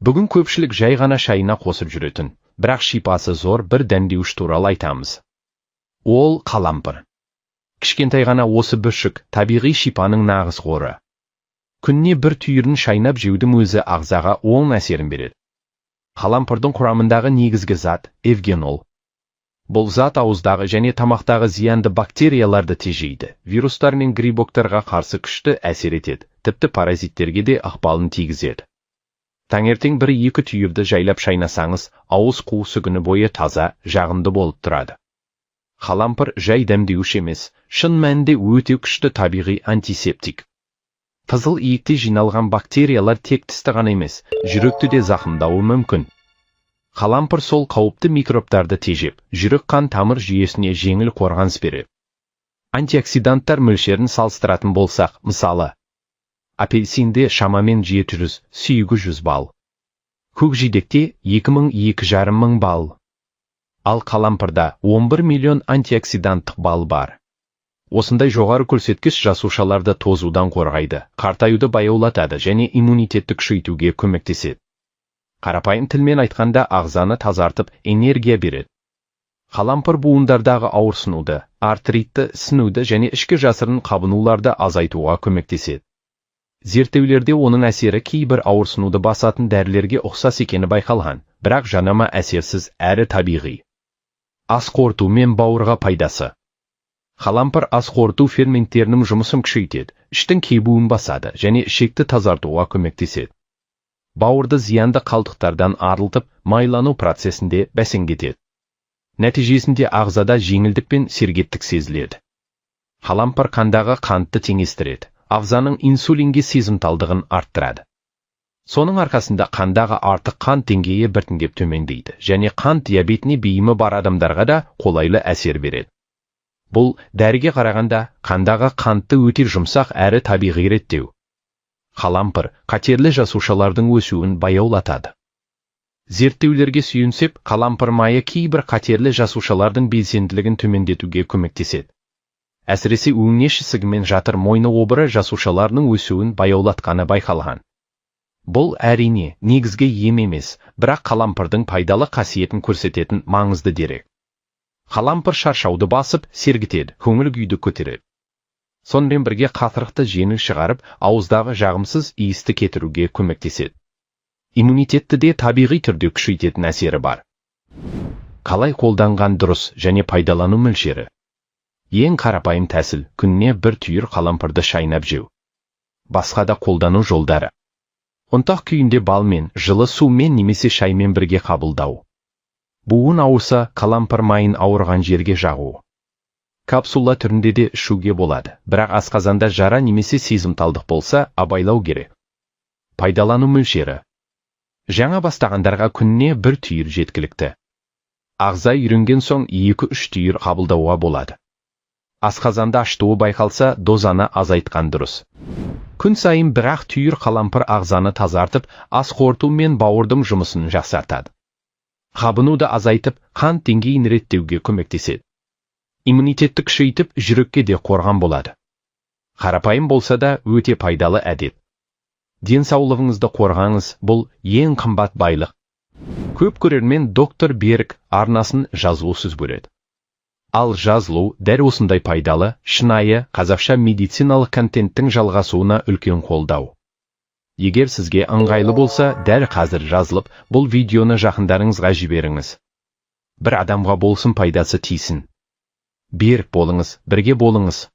Бүгін көпшілік жай ғана шайына қосып жүретін, бірақ шипасы зор бір дәмдеуіш туралы айтамыз. Ол қалампыр. Кішкентай ғана осы бүршік табиғи шипаның нағыз қоры. Күніне бір түйірін шайнап жеудің өзі ағзаға оң әсерін береді. Қалампырдың құрамындағы негізгі зат эвгенол. Бұл зат ауыздағы және тамақтағы зиянды бактерияларды тежейді, вирустар мен грибоктарға қарсы күшті әсер етеді, тіпті паразиттерге де ықпалын тигізеді. Таңертең 1-2 түйірді жайлап шайнасаңыз, ауыз қуысы күні бойы таза, жағымды болып тұрады. Қалампыр жай дәмдеуіш емес, шын мәнінде өте күшті табиғи антисептик. Қызыл иікте жиналған бактериялар тек тісті ғана емес, жүректі де зақымдауы мүмкін. Қалампыр сол қауіпті микробтарды тежеп, жүрек қан тамыр жүйесіне жеңіл қорғаныс береді. Антиоксиданттар мөлшерін салыстыратын болсақ, мысалы, апельсинде шамамен 700-800 балл. Көкжидекте 2000-2,5 мың балл. Ал қалампырда 11 миллион антиоксиданттық балл бар. Осындай жоғары көрсеткіш жасушаларды тозудан қорғайды, қартаюды баяулатады және иммунитетті күшейтуге көмектеседі. Қарапайым тілмен айтқанда ағзаны тазартып, энергия береді. Қалампыр буындардағы ауырсынуды, артритті, ісінуді және ішкі жасырын қабынуларды азайтуға көмектеседі. Зерттеулерде оның әсері кейбір ауырсынуды басатын дәрілерге ұқсас екені байқалған, бірақ жанама әсерсіз әрі табиғи. Ас қорыту мен бауырға пайдасы. Қалампыр ас қорыту ферменттерінің жұмысын күшейтеді, іштің кебуін басады және ішекті тазартуға көмектеседі. Бауырды зиянды қалдықтардан арылтып, майлану процесінде бәсеңдетеді. Нәтижесінде ағзада жеңілдік пен сергектік сезіледі. Қалампыр қандағы қантты теңестіреді, ағзаның инсулинге сезімталдығын арттырады. Соның арқасында қандағы артық қан деңгейі біртіндеп төмендейді және қант диабетіне бейімі бар адамдарға да қолайлы әсер береді. Бұл дәріге қарағанда қандағы қантты өте жұмсақ әрі табиғи реттеу. Қалампыр қатерлі жасушалардың өсуін баяулатады. Зерттеулерге сүйенсек, қалампыр майы кейбір қатерлі жасушалардың белсенділігін төмендетуге көмектеседі. Әсіресе өңеш ісігі мен жатыр мойны обыры жасушаларының өсуін баяулатқаны байқалған. Бұл әрине негізгі ем емес, бірақ қалампырдың пайдалы қасиетін көрсететін маңызды дерек. Қалампыр шаршауды басып, сергітеді, көңіл күйді көтереді. Сонымен бірге қатырықты жеңіл шығарып, ауыздағы жағымсыз иісті кетіруге көмектеседі. Иммунитетті де табиғи түрде күшейтетін әсері бар. Қалай қолданған дұрыс және пайдалану мөлшері? Ең қарапайым тәсіл күніне 1 түйір қалампырды шайнап жеу. Басқа да қолдану жолдары. Ұнтақ күйінде балмен, жылы сумен немесе шаймен бірге қабылдау. Буын ауырса, қалампыр майын ауырған жерге жағу. Капсула түрінде де ішуге болады, бірақ асқазанда жара немесе сезімталдық болса, абайлау керек. Пайдалану мөлшері. Жаңа бастағандарға күніне 1 түйір жеткілікті. Ағза үйренген соң 2-3 түйір қабылдауға болады. Асқазанда аштығы байқалса, дозаны азайтқан дұрыс. Күн сайын 1-ақ түйір қалампыр ағзаны тазартып, ас қорыту мен бауырдың жұмысын жақсартады. Қабынуды азайтып, қан деңгейін реттеуге көмектеседі. Иммунитетті күшейтіп, жүрекке де қорған болады. Қарапайым болса да өте пайдалы әдет. Денсаулығыңызды қорғаңыз, бұл ең қымбат байлық. Көп көрермен доктор Берг арнасын жазылусыз көреді. Ал жазылу дәл осындай пайдалы, шынайы, қазақша медициналық контенттің жалғасуына үлкен қолдау. Егер сізге ыңғайлы болса, дәл қазір жазылып, бұл видеоны жақындарыңызға жіберіңіз. Бір адамға болсын пайдасы тисін. Берік болыңыз, бірге болыңыз.